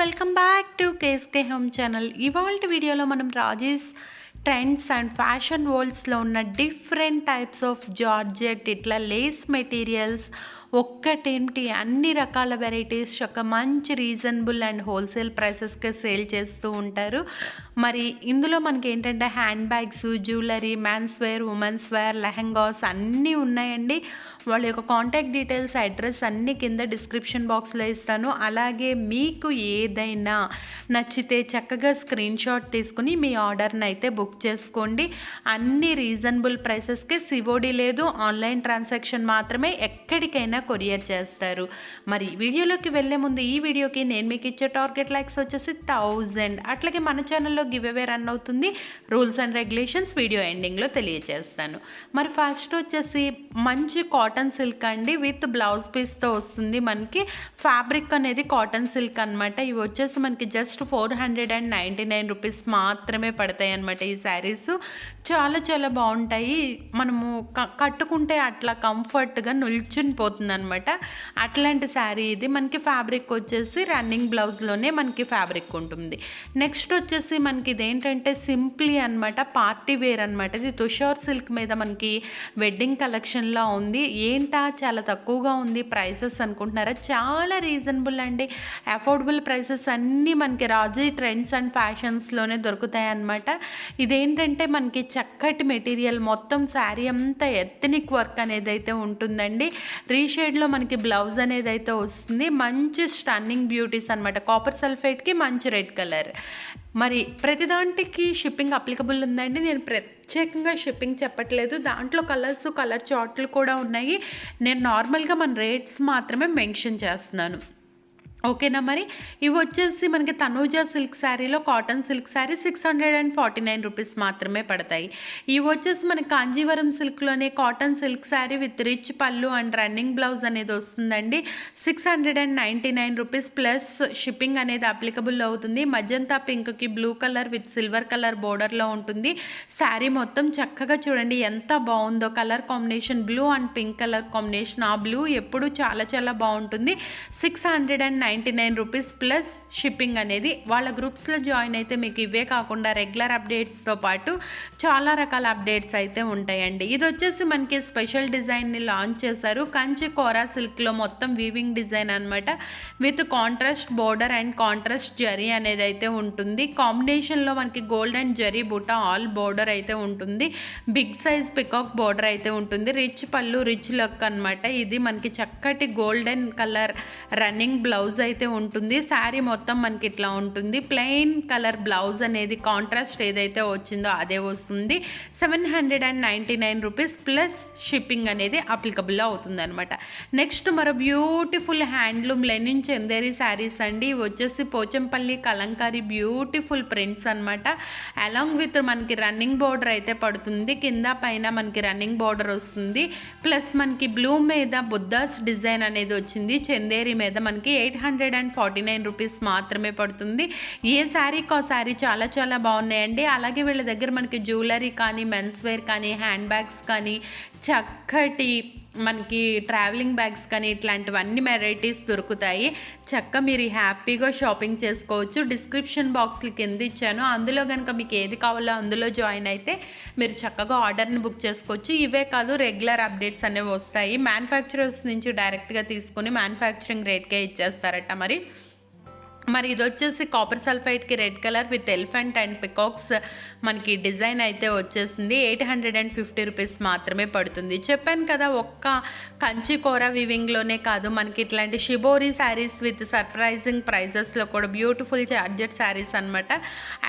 Welcome back to KSK home channel. ఇవాళ వీడియోలో మనం రాజేష్ ట్రెండ్స్ అండ్ ఫ్యాషన్ వరల్డ్స్లో ఉన్న డిఫరెంట్ టైప్స్ ఆఫ్ జార్జెట్ ఇట్లా లేస్ మెటీరియల్స్ ఒక్కటేంటి అన్ని రకాల వెరైటీస్ ఒక మంచి రీజనబుల్ అండ్ హోల్సేల్ ప్రైసెస్కి సేల్ చేస్తూ ఉంటారు. మరి ఇందులో మనకి ఏంటంటే hand bags, jewellery, men's wear, women's wear, lehengas అన్నీ ఉన్నాయండి. వాళ్ళ యొక్క కాంటాక్ట్ డీటెయిల్స్, అడ్రస్ అన్నీ కింద డిస్క్రిప్షన్ బాక్స్లో ఇస్తాను. అలాగే మీకు ఏదైనా నచ్చితే చక్కగా స్క్రీన్ షాట్ తీసుకుని మీ ఆర్డర్ని అయితే బుక్ చేసుకోండి. అన్ని రీజనబుల్ ప్రైసెస్కి సిఓడి లేదు, ఆన్లైన్ ట్రాన్సాక్షన్ మాత్రమే, ఎక్కడికైనా కొరియర్ చేస్తారు. మరి వీడియోలోకి వెళ్ళే ముందు ఈ వీడియోకి నేను మీకు ఇచ్చే టార్గెట్ లైక్స్ వచ్చేసి 1000. అట్లాగే మన ఛానల్లో గివ్ అవే రన్ అవుతుంది. రూల్స్ అండ్ రెగ్యులేషన్స్ వీడియో ఎండింగ్లో తెలియజేస్తాను. మరి ఫస్ట్ వచ్చేసి మంచి కాటన్ సిల్క్ అండి, విత్ బ్లౌజ్ పీస్తో వస్తుంది. మనకి ఫ్యాబ్రిక్ అనేది కాటన్ సిల్క్ అనమాట. ఇవి వచ్చేసి మనకి జస్ట్ 499 రూపీస్ మాత్రమే పడతాయి అనమాట. ఈ శారీస్ చాలా చాలా బాగుంటాయి. మనము కట్టుకుంటే అట్లా కంఫర్ట్గా నిల్చుని పోతుంది అనమాట. అట్లాంటి శారీ ఇది. మనకి ఫ్యాబ్రిక్ వచ్చేసి రన్నింగ్ బ్లౌజ్లోనే మనకి ఫ్యాబ్రిక్ ఉంటుంది. నెక్స్ట్ వచ్చేసి మనకి ఇదేంటంటే సింప్లీ అనమాట, పార్టీ వేర్ అనమాట. ఇది తుషార్ సిల్క్ మీద మనకి వెడ్డింగ్ కలెక్షన్లో ఉంది. ఏంటా చాలా తక్కువగా ఉంది ప్రైసెస్ అనుకుంటున్నారా? చాలా రీజనబుల్ అండి. అఫోర్డబుల్ ప్రైసెస్ అన్నీ మనకి రాజీ ట్రెండ్స్ అండ్ ఫ్యాషన్స్లోనే దొరుకుతాయి అన్నమాట. ఇదేంటంటే మనకి చక్కటి మెటీరియల్, మొత్తం శారీ అంతా ఎథనిక్ వర్క్ అనేది అయితే ఉంటుందండి. రీషేడ్లో మనకి బ్లౌజ్ అనేది అయితే వస్తుంది. మంచి స్టన్నింగ్ బ్యూటీస్ అనమాట. కాపర్ సల్ఫేట్కి మంచి రెడ్ కలర్. మరి ప్రతిదాంటికి షిప్పింగ్ అప్లికబుల్ ఉందండి. నేను ప్రత్యేకంగా షిప్పింగ్ చెప్పట్లేదు. దాంట్లో కలర్ చార్ట్లు కూడా ఉన్నాయి. నేను నార్మల్గా మన రేట్స్ మాత్రమే మెన్షన్ చేస్తున్నాను. ఓకేనా? మరి ఇవి వచ్చేసి మనకి తనూజా సిల్క్ శారీలో కాటన్ సిల్క్ శారీ 649 రూపీస్ మాత్రమే పడతాయి. ఇవి వచ్చేసి మనకి కాంజీవరం సిల్క్లోనే cotton silk sari with rich పళ్ళు అండ్ రన్నింగ్ బ్లౌజ్ అనేది వస్తుందండి. 699 రూపీస్ ప్లస్ షిప్పింగ్ అనేది అప్లికబుల్ అవుతుంది. మజంతా పింక్కి blue colour with silver colour బోర్డర్లో ఉంటుంది. శారీ మొత్తం చక్కగా చూడండి ఎంత బాగుందో colour combination. Blue and pink colour combination. ఆ బ్లూ ఎప్పుడు చాలా చాలా బాగుంటుంది. 699 రూపీస్ ప్లస్ షిప్పింగ్ అనేది. వాళ్ళ గ్రూప్స్లో జాయిన్ అయితే మీకు ఇవే కాకుండా రెగ్యులర్ అప్డేట్స్తో పాటు చాలా రకాల అప్డేట్స్ అయితే ఉంటాయండి. ఇది వచ్చేసి మనకి స్పెషల్ డిజైన్ని లాంచ్ చేశారు. కంచి కోరా సిల్క్లో మొత్తం వీవింగ్ డిజైన్ అనమాట. With contrast border and contrast zari అనేది అయితే ఉంటుంది. కాంబినేషన్లో మనకి గోల్డ్ అండ్ జరీ బుట్ట ఆల్ బోర్డర్ అయితే ఉంటుంది. బిగ్ సైజ్ పికాక్ బోర్డర్ అయితే ఉంటుంది. రిచ్ పళ్ళు, రిచ్ లుక్ అనమాట. ఇది మనకి చక్కటి గోల్డెన్ కలర్ రన్నింగ్ బ్లౌజ్ అయితే ఉంటుంది. శారీ మొత్తం మనకి ఇట్లా ఉంటుంది. ప్లెయిన్ కలర్ బ్లౌజ్ అనేది కాంట్రాస్ట్ ఏదైతే వచ్చిందో అదే వస్తుంది. 799 రూపీస్ ప్లస్ షిప్పింగ్ అనేది అప్లికబుల్ అవుతుంది అనమాట. నెక్స్ట్ మరో beautiful handloom Lenin Chanderi saris అండి. ఇవి వచ్చేసి పోచంపల్లి కలంకారీ బ్యూటిఫుల్ ప్రింట్స్ అనమాట. అలాంగ్ విత్ మనకి రన్నింగ్ బోర్డర్ అయితే పడుతుంది. కింద పైన మనకి రన్నింగ్ బోర్డర్ వస్తుంది. ప్లస్ మనకి బ్లూ మీద బుద్ధాస్ డిజైన్ అనేది వచ్చింది. చందేరి మీద మనకి 849 రూపీస్ మాత్రమే పడుతుంది. ఏ శారీకి ఆ శారీ చాలా చాలా బాగున్నాయండి. అలాగే వీళ్ళ దగ్గర మనకి జ్యువెలరీ కానీ, మెన్స్ వేర్ కానీ, హ్యాండ్ బ్యాగ్స్ కానీ, చక్కటి మనకి ట్రావెలింగ్ బ్యాగ్స్ కానీ ఇట్లాంటివన్నీ వెరైటీస్ దొరుకుతాయి. మీరు హ్యాపీగా షాపింగ్ చేసుకోవచ్చు. డిస్క్రిప్షన్ బాక్స్లు కింద ఇచ్చాను. అందులో కనుక మీకు ఏది కావాలో అందులో జాయిన్ అయితే మీరు చక్కగా ఆర్డర్ని బుక్ చేసుకోవచ్చు. ఇవే కాదు, రెగ్యులర్ అప్డేట్స్ అనేవి వస్తాయి. మ్యానుఫ్యాక్చరర్స్ నుంచి డైరెక్ట్గా తీసుకుని మ్యానుఫ్యాక్చరింగ్ రేట్కే ఇచ్చేస్తారట. మరి ఇది వచ్చేసి కాపర్ సల్ఫైట్కి red colour with elephant and peacocks మనకి డిజైన్ అయితే వచ్చేసింది. 850 రూపీస్ మాత్రమే పడుతుంది. చెప్పాను కదా, ఒక్క కంచి కోరా వివింగ్లోనే కాదు, మనకి ఇట్లాంటి షిబోరి శారీస్ విత్ సర్ప్రైజింగ్ ప్రైజెస్లో కూడా బ్యూటిఫుల్ జార్జెట్ శారీస్ అనమాట.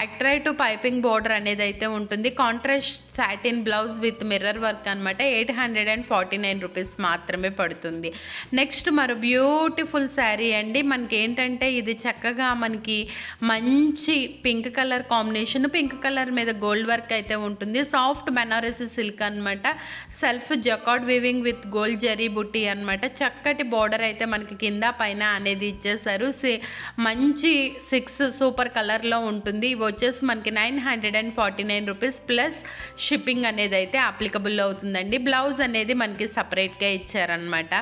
అట్రాక్టివ్ పైపింగ్ బోర్డర్ అనేది అయితే ఉంటుంది. Contrast satin blouse with mirror work అనమాట. 849 రూపీస్ మాత్రమే పడుతుంది. నెక్స్ట్ మరో బ్యూటిఫుల్ శారీ అండి. మనకి ఏంటంటే ఇది చక్కగా మనకి మంచి pink colour combination, pink colour మీద గోల్డ్ వర్క్ అయితే ఉంటుంది. సాఫ్ట్ బెనారసి సిల్క్ అనమాట. Self jacquard weaving with gold zari బుట్టి అనమాట. చక్కటి బోర్డర్ అయితే మనకి కింద పైన అనేది ఇచ్చేసారు. మంచి 6 సూపర్ కలర్లో ఉంటుంది. ఇవి వచ్చేసి మనకి 949 రూపీస్ ప్లస్ షిప్పింగ్ అనేది అయితే అప్లికబుల్ అవుతుందండి. బ్లౌజ్ అనేది మనకి సపరేట్గా ఇచ్చారనమాట.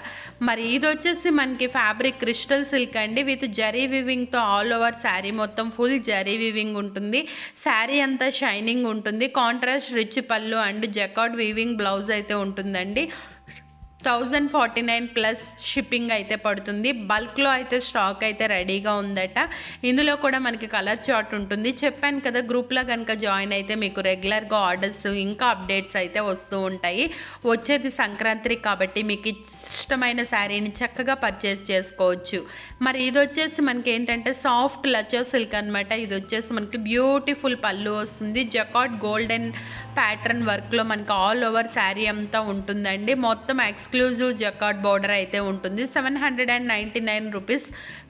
మరి ఇది వచ్చేసి మనకి ఫ్యాబ్రిక్ క్రిస్టల్ సిల్క్ అండి, విత్ జరీ వివింగ్ వీవింగ్తో ఆల్ ఓవర్ శారీ మొత్తం ఫుల్ జరీ వీవింగ్ ఉంటుంది. శారీ అంతా షైనింగ్ ఉంటుంది. కాంట్రాస్ట్ రిచ్ పళ్ళు అండ్ జకార్డ్ వీవింగ్ బ్లౌజ్ అయితే ఉంటుందండి. 1049 ప్లస్ షిప్పింగ్ అయితే పడుతుంది. బల్క్లో అయితే స్టాక్ అయితే రెడీగా ఉందట. ఇందులో కూడా మనకి కలర్ చార్ట్ ఉంటుంది. చెప్పాను కదా, గ్రూప్లో కనుక జాయిన్ అయితే మీకు రెగ్యులర్గా ఆర్డర్స్ ఇంకా అప్డేట్స్ అయితే వస్తూ ఉంటాయి. వచ్చేది సంక్రాంతి కాబట్టి మీకు ఇష్టమైన శారీని చక్కగా పర్చేస్ చేసుకోవచ్చు. మరి ఇది వచ్చేసి మనకి ఏంటంటే సాఫ్ట్ లచ్చో సిల్క్ అనమాట. ఇది వచ్చేసి మనకి బ్యూటిఫుల్ పళ్ళు వస్తుంది. జకార్డ్ గోల్డెన్ ప్యాటర్న్ వర్క్లో మనకి ఆల్ ఓవర్ శారీ అంతా ఉంటుందండి. మొత్తం ఎక్స్క్లూజివ్ జకార్డ్ బోర్డర్ అయితే ఉంటుంది. 799 రూపీస్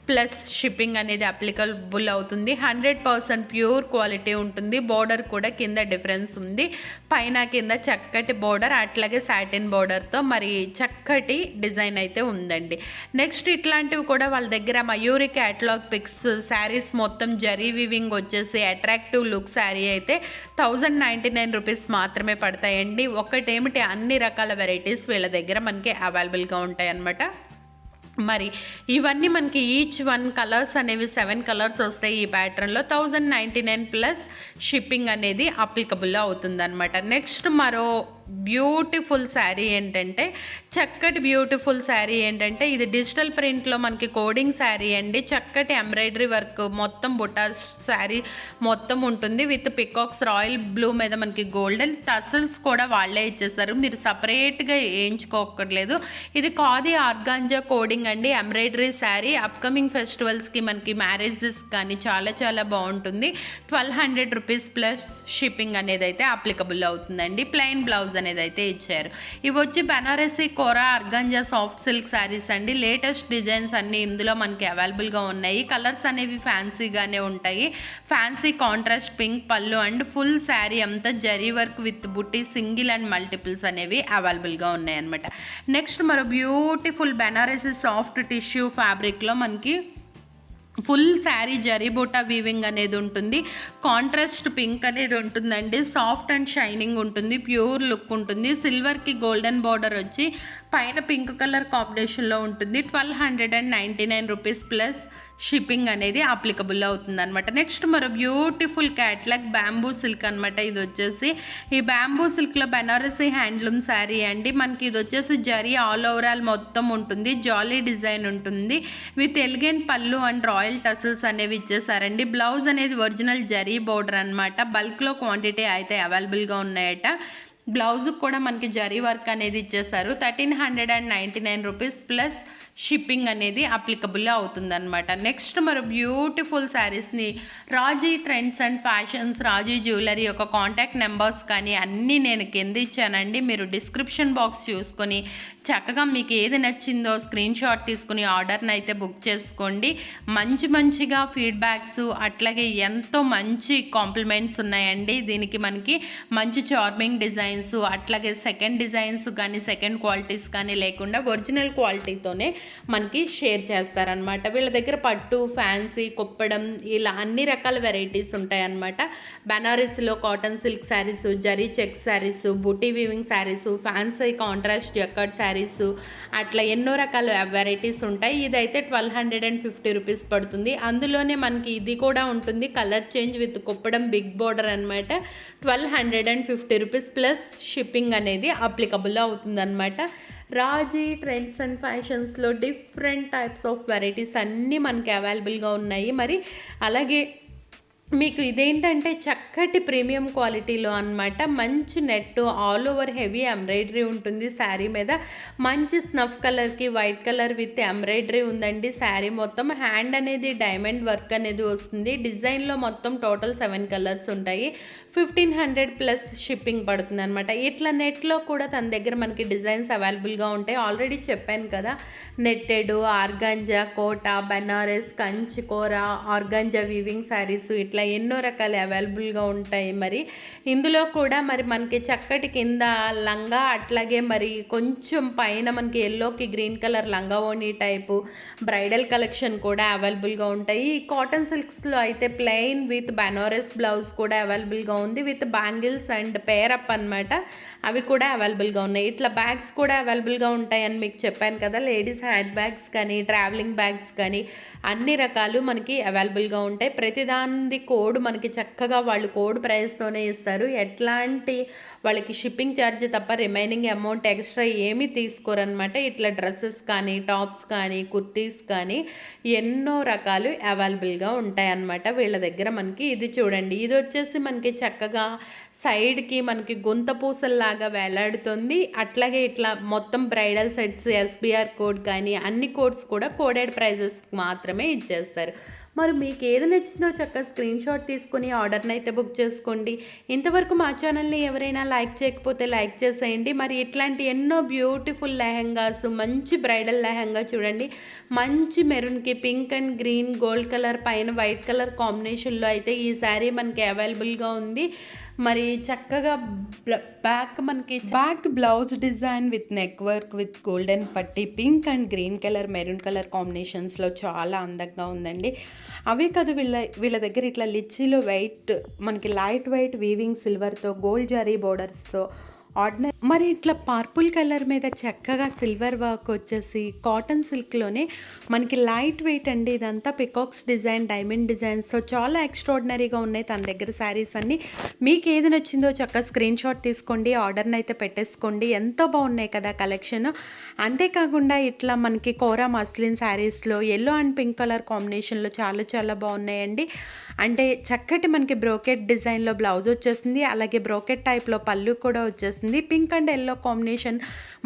ప్లస్ షిప్పింగ్ అనేది అప్లికబుల్ అవుతుంది. 100% ప్యూర్ క్వాలిటీ ఉంటుంది. బోర్డర్ కూడా కింద డిఫరెన్స్ ఉంది. పైన కింద చక్కటి బోర్డర్, అట్లాగే సాటిన్ బోర్డర్తో మరి చక్కటి డిజైన్ అయితే ఉందండి. నెక్స్ట్ ఇట్లాంటివి కూడా వాళ్ళ దగ్గర మయూరి క్యాటలాగ్ పిక్స్ శారీస్ మొత్తం జరీ వివింగ్ వచ్చేసి అట్రాక్టివ్ లుక్ శారీ అయితే 1099 రూపీస్ మాత్రమే పడతాయండి. ఒకటేమిటి, అన్ని రకాల వెరైటీస్ వీళ్ళ దగ్గర మనకి అవైలబుల్గా ఉంటాయి అన్నమాట. మరి ఇవన్నీ మనకి ఈచ్ వన్ కలర్స్ అనేవి 7 కలర్స్ వస్తాయి ఈ ప్యాటర్న్లో. 1099 ప్లస్ షిప్పింగ్ అనేది అప్లికబుల్ అవుతుందన్నమాట. నెక్స్ట్ మరో బ్యూటిఫుల్ శారీ ఏంటంటే, చక్కటి బ్యూటిఫుల్ శారీ ఏంటంటే, ఇది డిజిటల్ ప్రింట్లో మనకి కోడింగ్ శారీ అండి. చక్కటి ఎంబ్రాయిడరీ వర్క్ మొత్తం బుటా శారీ మొత్తం ఉంటుంది. విత్ పికాక్స్ రాయల్ బ్లూ మీద మనకి గోల్డెన్ టసల్స్ కూడా వాళ్ళే ఇచ్చేసారు. మీరు సపరేట్గా వేయించుకోకర్లేదు. ఇది 𝗀𝗵𝗄𝗏 కోడింగ్ అండి. ఎంబ్రాయిడరీ శారీ అప్కమింగ్ ఫెస్టివల్స్కి మనకి మ్యారేజెస్ కానీ చాలా చాలా బాగుంటుంది. 1200 రూపీస్ ప్లస్ షిప్పింగ్ అనేది అయితే అప్లికబుల్ అవుతుందండి. ప్లెయిన్ బ్లౌజ్ అనేది అయితే ఇచ్చారు. ఇవి వచ్చి బనారసి కోరా ఆర్గాంజా సాఫ్ట్ సిల్క్ శారీస్ అండి. లేటెస్ట్ డిజైన్స్ అన్నీ ఇందులో మనకి అవైలబుల్గా ఉన్నాయి. కలర్స్ అనేవి ఫ్యాన్సీగానే ఉంటాయి. ఫ్యాన్సీ కాంట్రాస్ట్ పింక్ పళ్ళు అండ్ ఫుల్ శారీ అంతా జరీ వర్క్ విత్ బుట్టి సింగిల్ అండ్ మల్టిపుల్స్ అనేవి అవైలబుల్గా ఉన్నాయి అనమాట. నెక్స్ట్ మరో బ్యూటిఫుల్ బనారసి సాఫ్ట్ టిష్యూ ఫ్యాబ్రిక్లో మనకి ఫుల్ శారీ జరీ బూటా వీవింగ్ అనేది ఉంటుంది. కాంట్రాస్ట్ పింక్ అనేది ఉంటుందండి. సాఫ్ట్ అండ్ షైనింగ్ ఉంటుంది. ప్యూర్ లుక్ ఉంటుంది. సిల్వర్కి గోల్డెన్ బార్డర్ వచ్చి పైన పింక్ కలర్ కాంబినేషన్లో ఉంటుంది. 1299 రూపీస్ ప్లస్ షిప్పింగ్ అనేది అప్లికబుల్ అవుతుంది అనమాట. నెక్స్ట్ మరో బ్యూటిఫుల్ క్యాట్లాగ్ బ్యాంబూ సిల్క్ అనమాట. ఇది వచ్చేసి ఈ బ్యాంబూ సిల్క్లో బెనారసీ హ్యాండ్లూమ్ శారీ అండి. మనకి ఇది వచ్చేసి జరీ ఆల్ ఓవరాల్ మొత్తం ఉంటుంది. జాలీ డిజైన్ ఉంటుంది. విత్ ఎలిగెంట్ పళ్ళు అండ్ రాయల్ టసల్స్ అనేవి ఇచ్చేసారండి. బ్లౌజ్ అనేది ఒరిజినల్ జరీ బోర్డర్ అనమాట. బల్క్లో క్వాంటిటీ అయితే అవైలబుల్గా ఉన్నాయట. బ్లౌజ్ కూడా మనకి జరీ వర్క్ అనేది ఇచ్చేసారు. 1399 రూపీస్ ప్లస్ షిప్పింగ్ అనేది అప్లికబుల్ అవుతుందన్నమాట. నెక్స్ట్ మరో బ్యూటిఫుల్ శారీస్ని Raji trends and fashions, Raji jewellery యొక్క కాంటాక్ట్ నెంబర్స్ కానీ అన్నీ నేను కింద ఇచ్చానండి. మీరు డిస్క్రిప్షన్ బాక్స్ చూసుకొని చక్కగా మీకు ఏది నచ్చిందో స్క్రీన్ షాట్ తీసుకుని ఆర్డర్ని అయితే బుక్ చేసుకోండి. మంచిగా ఫీడ్బ్యాక్స్ అట్లాగే ఎంతో మంచి కాంప్లిమెంట్స్ ఉన్నాయండి. దీనికి మనకి మంచి చార్మింగ్ డిజైన్స్ అట్లాగే సెకండ్ డిజైన్స్ కానీ సెకండ్ క్వాలిటీస్ కానీ లేకుండా ఒరిజినల్ క్వాలిటీతోనే మనకి షేర్ చేస్తారనమాట. వీళ్ళ దగ్గర పట్టు, ఫ్యాన్సీ, కుప్పడం ఇలా అన్ని రకాల వెరైటీస్ ఉంటాయన్నమాట. బనారస్లో cotton silk saris, zari check saris, buti weaving saris, fancy contrast jacquard saris అట్లా ఎన్నో రకాల వెరైటీస్ ఉంటాయి. ఇదైతే 1250 రూపీస్ పడుతుంది. అందులోనే మనకి ఇది కూడా ఉంటుంది, colour change with Kuppadam big border అనమాట. 1250 రూపీస్ ప్లస్ షిప్పింగ్ అనేది అప్లికబుల్ అవుతుందన్నమాట. రాజీ ట్రెండ్స్ అండ్ ఫ్యాషన్స్లో డిఫరెంట్ టైప్స్ ఆఫ్ వెరైటీస్ అన్నీ మనకి అవైలబుల్గా ఉన్నాయి. మరి అలాగే మీకు ఇదేంటంటే చక్కటి ప్రీమియం క్వాలిటీలో అనమాట. మంచి net all over heavy embroidery ఉంటుంది శారీ మీద. మంచి స్నఫ్ కలర్కి వైట్ కలర్ విత్ ఎంబ్రాయిడరీ ఉందండి శారీ మొత్తం. హ్యాండ్ అనేది డైమండ్ వర్క్ అనేది వస్తుంది. డిజైన్లో మొత్తం టోటల్ 7 కలర్స్ ఉంటాయి. 1500 ప్లస్ షిప్పింగ్ పడుతుంది అనమాట. ఇట్లా నెట్లో కూడా తన దగ్గర మనకి డిజైన్స్ అవైలబుల్గా ఉంటాయి. ఆల్రెడీ చెప్పాను కదా, నెట్టెడ్, ఆర్గాంజా, కోటా, బనారస్, కంచి కూర, ఆర్గాంజా వీవింగ్ శారీస్ ఇట్లా ఎన్నో రకాలు అవైలబుల్గా ఉంటాయి. మరి ఇందులో కూడా మరి మనకి చక్కటి కింద లంగా అట్లాగే మరి కొంచెం పైన మనకి ఎల్లోకి గ్రీన్ కలర్ లంగా ఓణి టైపు బ్రైడల్ కలెక్షన్ కూడా అవైలబుల్గా ఉంటాయి. కాటన్ సిల్క్స్లో అయితే ప్లెయిన్ విత్ బనారస్ బ్లౌజ్ కూడా అవైలబుల్గా ఉంది విత్ బ్యాంగిల్స్ అండ్ పేరప్ అనమాట. అవి కూడా అవైలబుల్గా ఉన్నాయి. ఇట్లా బ్యాగ్స్ కూడా అవైలబుల్గా ఉంటాయని మీకు చెప్పాను కదా. లేడీస్ హ్యాండ్ బ్యాగ్స్ కానీ ట్రావెలింగ్ బ్యాగ్స్ కానీ అన్ని రకాలు మనకి అవైలబుల్గా ఉంటాయి. ప్రతిదాని కోడ్ మనకి చక్కగా వాళ్ళు కోడ్ ప్రైస్తోనే ఇస్తారు. ఎట్లాంటి వాళ్ళకి షిప్పింగ్ ఛార్జ్ తప్ప రిమైనింగ్ అమౌంట్ ఎక్స్ట్రా ఏమీ తీసుకోరనమాట. ఇట్లా డ్రెస్సెస్ కానీ టాప్స్ కానీ కుర్తీస్ కానీ ఎన్నో రకాలు అవైలబుల్గా ఉంటాయన్నమాట వీళ్ళ దగ్గర. మనకి ఇది చూడండి, ఇది వచ్చేసి మనకి చక్కగా సైడ్కి మనకి గుంత పూసల్లాగా వేలాడుతుంది. అట్లాగే ఇట్లా మొత్తం బ్రైడల్ సెట్స్ SBR కోడ్ కానీ అన్ని కోడ్స్ కూడా కోడెడ్ ప్రైజెస్ మాత్రమే ఇచ్చేస్తారు. మరి మీకు ఏది నచ్చిందో చక్కగా స్క్రీన్ షాట్ తీసుకుని ఆర్డర్ని అయితే బుక్ చేసుకోండి. ఇంతవరకు మా ఛానల్ని ఎవరైనా లైక్ చేయకపోతే లైక్ చేసేయండి. మరి ఇట్లాంటి ఎన్నో బ్యూటిఫుల్ లెహంగాస్, మంచి బ్రైడల్ లెహంగా చూడండి, మంచి మెరూన్కి pink and green gold colour పైన వైట్ కలర్ కాంబినేషన్లో అయితే ఈ శారీ మనకి అవైలబుల్గా ఉంది. మరి చక్కగా మనకి back blouse design with neck work with golden పట్టి pink and green colour maroon colour కాంబినేషన్స్లో చాలా అందంగా ఉందండి. అవే కాదు వీళ్ళ దగ్గర ఇట్లా లిచ్చిలో వైట్ మనకి లైట్ వైట్ వీవింగ్ సిల్వర్తో గోల్డ్ జరీ బోర్డర్స్తో ఆర్డినరీ మరి ఇట్లా పర్పుల్ కలర్ మీద చక్కగా సిల్వర్ వర్క్ వచ్చేసి కాటన్ సిల్క్లోనే మనకి లైట్ వెయిట్ అండి. ఇదంతా పికాక్స్ డిజైన్ డైమండ్ డిజైన్స్తో చాలా ఎక్స్ట్రాడినరీగా ఉన్నాయి తన దగ్గర శారీస్ అన్నీ. మీకు ఏది నచ్చిందో చక్కగా స్క్రీన్ షాట్ తీసుకోండి, ఆర్డర్ని అయితే పెట్టేసుకోండి. ఎంతో బాగున్నాయి కదా కలెక్షన్. అంతేకాకుండా ఇట్లా మనకి కోరా మస్లిన్ శారీస్లో ఎల్లో అండ్ పింక్ కలర్ కాంబినేషన్లో చాలా చాలా బాగున్నాయండి. అంటే చక్కటి మనకి బ్రోకెట్ డిజైన్లో బ్లౌజ్ వచ్చేసింది, అలాగే బ్రోకెట్ టైప్లో పళ్ళు కూడా వచ్చేసింది. పింక్ అండ్ ఎల్లో కాంబినేషన్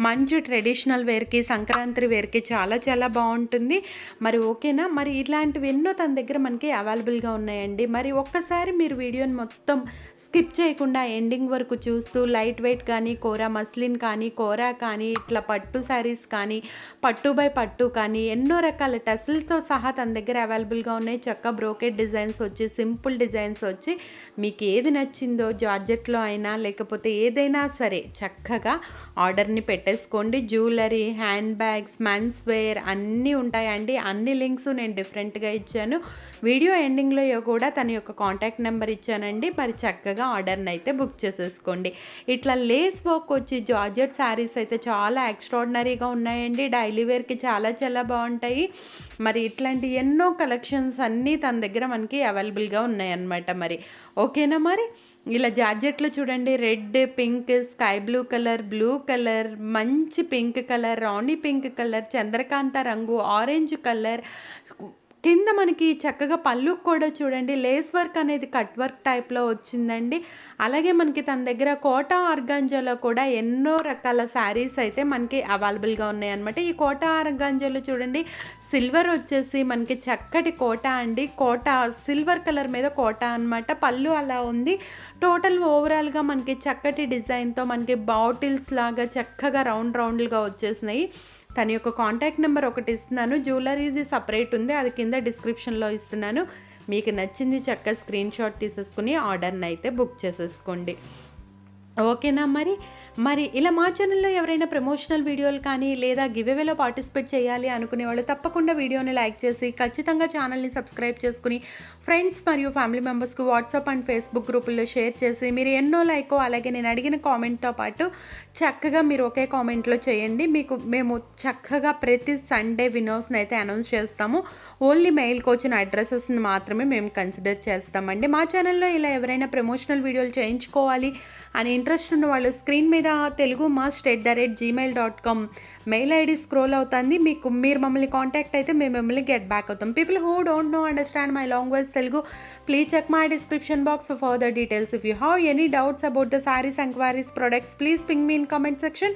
మంచి ట్రెడిషనల్ వేర్కి సంక్రాంతి వేర్కి చాలా చాలా బాగుంటుంది. మరి ఓకేనా, మరి ఇలాంటివి ఎన్నో తన దగ్గర మనకి అవైలబుల్గా ఉన్నాయండి. మరి ఒక్కసారి మీరు వీడియోని మొత్తం స్కిప్ చేయకుండా ఎండింగ్ వరకు చూస్తూ లైట్ వెయిట్ కానీ కోరా మస్లిన్ కానీ కోరా కానీ ఇట్లా పట్టు శారీస్ కానీ పట్టు బై పట్టు కానీ ఎన్నో రకాల టెస్లతో సహా తన దగ్గర అవైలబుల్గా ఉన్నాయి. చక్క బ్రోకెట్ డిజైన్స్ వచ్చి సింపుల్ డిజైన్స్ వచ్చి మీకు ఏది నచ్చిందో జార్జెట్లో అయినా లేకపోతే ఏదైనా సరే చక్కగా ఆర్డర్ని పెట్టేసుకోండి. Jewellery, hand bags, men's wear అన్నీ ఉంటాయండి. అన్ని లింక్స్ నేను డిఫరెంట్గా ఇచ్చాను. వీడియో ఎండింగ్లో కూడా తన యొక్క కాంటాక్ట్ నెంబర్ ఇచ్చానండి. మరి చక్కగా ఆర్డర్ని అయితే బుక్ చేసేసుకోండి. ఇట్లా లేస్ వర్క్ వచ్చి జార్జెట్ శారీస్ అయితే చాలా ఎక్స్ట్రాడినరీగా ఉన్నాయండి. డైలీ వేర్కి చాలా చాలా బాగుంటాయి. మరి ఇట్లాంటి ఎన్నో కలెక్షన్స్ అన్నీ తన దగ్గర మనకి అవైలబుల్గా ఉన్నాయన్నమాట. మరి ఓకేనా, మరి ఇలా జార్జెట్లో చూడండి red, pink, sky blue colour, మంచి పింక్ కలర్, రాణి పింక్ కలర్, చంద్రకాంత రంగు, ఆరెంజ్ కలర్, కింద మనకి చక్కగా పళ్ళు కూడా చూడండి లేస్ వర్క్ అనేది కట్ వర్క్ టైప్లో వచ్చిందండి. అలాగే మనకి తన దగ్గర కోటా ఆర్గాంజాలో కూడా ఎన్నో రకాల శారీస్ అయితే మనకి అవైలబుల్గా ఉన్నాయన్నమాట. ఈ కోటా ఆర్గాంజాలో చూడండి సిల్వర్ వచ్చేసి మనకి చక్కటి కోటా అండి. కోటా సిల్వర్ కలర్ మీద కోటా అనమాట. పళ్ళు అలా ఉంది. టోటల్ ఓవరాల్గా మనకి చక్కటి డిజైన్తో మనకి బాటిల్స్ లాగా చక్కగా రౌండ్గా వచ్చేసినాయి. తన యొక్క కాంటాక్ట్ నెంబర్ ఒకటి ఇస్తున్నాను, జ్యువెలరీది సపరేట్ ఉంది, అది కింద డిస్క్రిప్షన్లో ఇస్తున్నాను. మీకు నచ్చింది చక్కగా స్క్రీన్ షాట్ తీసేసుకుని ఆర్డర్ని అయితే బుక్ చేసేసుకోండి. ఓకేనా, మరి ఇలా మా ఛానల్లో ఎవరైనా ప్రమోషనల్ వీడియోలు కానీ లేదా గివ్అవేలో పార్టిసిపేట్ చేయాలి అనుకునే వాళ్ళు తప్పకుండా వీడియోని లైక్ చేసి ఖచ్చితంగా ఛానల్ని సబ్స్క్రైబ్ చేసుకుని ఫ్రెండ్స్ మరియు ఫ్యామిలీ మెంబర్స్కి వాట్సాప్ అండ్ ఫేస్బుక్ గ్రూపుల్లో షేర్ చేసి మీరు ఎన్నో లైకో అలాగే నేను అడిగిన కామెంట్తో పాటు చక్కగా మీరు ఒకే కామెంట్లో చేయండి. మేము చక్కగా ప్రతి సండే విన్నర్స్ని అయితే అనౌన్స్ చేస్తాము. ఓన్లీ మెయిల్కి వచ్చిన అడ్రసెస్ని మాత్రమే మేము కన్సిడర్ చేస్తామండి. మా ఛానల్లో ఇలా ఎవరైనా ప్రమోషనల్ వీడియోలు చేయించుకోవాలి అని ఇంట్రెస్ట్ ఉన్న వాళ్ళు స్క్రీన్ మీద telugumask@gmail.com మెయిల్ ఐడి స్క్రోల్ అవుతుంది. మీరు మమ్మల్ని కాంటాక్ట్ అయితే మేము మిమ్మల్ని గెట్ బ్యాక్ అవుతాం. People who don't know understand my language Telugu, please check my description box for further details. If you have any doubts about the sarees and queries products, please ping me in comment section.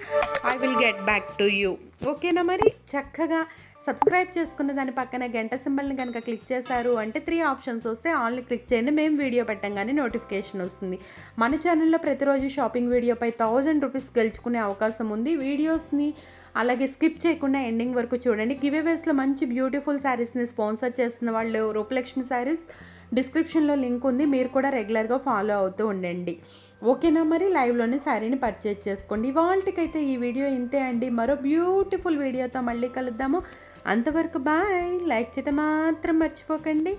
I will get back to you. ఓకేనా, మరి చక్కగా subscribe చేసుకున్న దాని పక్కన గంట సింబల్ని కనుక click చేశారు అంటే 3 ఆప్షన్స్ వస్తే ఆన్లీ క్లిక్ చేయండి. మేము వీడియో పెట్టంగానే నోటిఫికేషన్ వస్తుంది. మన ఛానల్లో ప్రతిరోజు షాపింగ్ వీడియోపై 1000 రూపీస్ గెలుచుకునే అవకాశం ఉంది. వీడియోస్ని అలాగే స్కిప్ చేయకుండా ఎండింగ్ వరకు చూడండి. గివ్అవేస్లో మంచి బ్యూటిఫుల్ శారీస్ని స్పాన్సర్ చేస్తున్న వాళ్ళు రూపలక్ష్మి శారీస్, డిస్క్రిప్షన్లో లింక్ ఉంది, మీరు కూడా రెగ్యులర్గా ఫాలో అవుతూ ఉండండి. ఓకేనా, మరి లైవ్లోనే శారీని పర్చేజ్ చేసుకోండి. ఇవాళకైతే ఈ వీడియో ఇంతే అండి. మరో బ్యూటిఫుల్ వీడియోతో మళ్ళీ కలుద్దాము. అంతవరకు బాయ్. లైక్ చేయడం మాత్రం మర్చిపోకండి.